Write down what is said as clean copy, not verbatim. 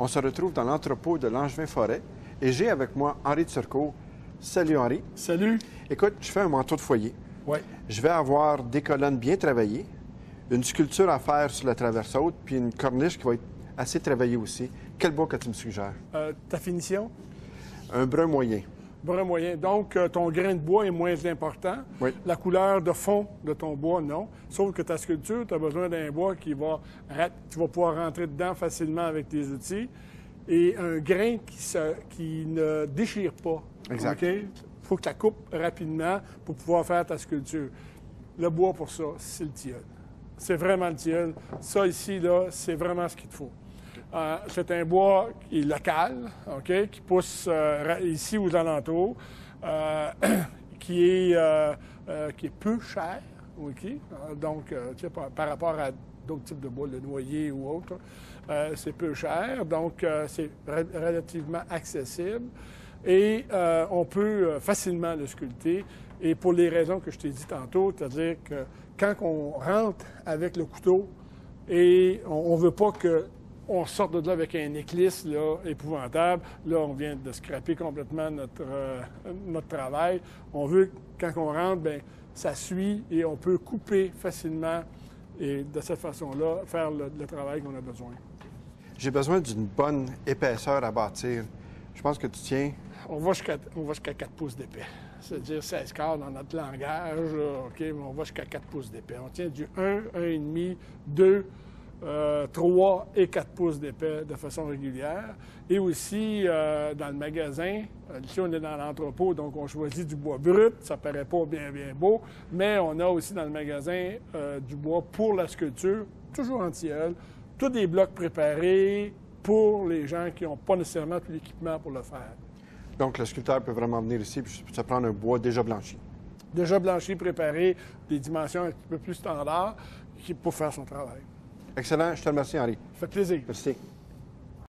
On se retrouve dans l'entrepôt de Langevin-Forêt et j'ai avec moi Henri Turcot. Salut Henri. Salut. Écoute, je fais un manteau de foyer. Oui. Je vais avoir des colonnes bien travaillées, une sculpture à faire sur la traverse haute, puis une corniche qui va être assez travaillée aussi. Quel bois que tu me suggères? Ta finition? Un brun moyen. Brun moyen. Donc, ton grain de bois est moins important. Oui. La couleur de fond de ton bois, non. Sauf que ta sculpture, tu as besoin d'un bois tu vas pouvoir rentrer dedans facilement avec tes outils. Et un grain qui ne déchire pas. Exact. Il faut que tu la coupes rapidement pour pouvoir faire ta sculpture. Le bois pour ça, c'est le tilleul. C'est vraiment le tilleul. Ça ici, là, c'est vraiment ce qu'il te faut. C'est un bois qui est local, OK, qui pousse ici aux alentours, qui est peu cher, OK? Donc, tu sais, par rapport à d'autres types de bois, le noyer ou autre, c'est peu cher, donc c'est relativement accessible et on peut facilement le sculpter. Et pour les raisons que je t'ai dit tantôt, c'est-à-dire que quand on rentre avec le couteau et on ne veut pas qu'on sorte de là avec un éclisse là, épouvantable. Là, on vient de scraper complètement notre travail. On veut, quand on rentre, bien, ça suit et on peut couper facilement et de cette façon-là, faire le travail qu'on a besoin. J'ai besoin d'une bonne épaisseur à bâtir. Je pense que tu tiens... On va jusqu'à 4 pouces d'épais. C'est-à-dire 16 quarts dans notre langage, là, OK, mais on va jusqu'à 4 pouces d'épais. On tient du 1, 1,5, 2, 3 et 4 pouces d'épais de façon régulière. Et aussi, dans le magasin, ici, on est dans l'entrepôt, donc on choisit du bois brut. Ça paraît pas bien beau, mais on a aussi dans le magasin du bois pour la sculpture, toujours en tilleul, tous des blocs préparés pour les gens qui n'ont pas nécessairement tout l'équipement pour le faire. Donc, le sculpteur peut vraiment venir ici et se prendre un bois déjà blanchi. Déjà blanchi, préparé, des dimensions un petit peu plus standards pour faire son travail. Excellent. Je te remercie, Henri. Ça fait plaisir. Merci.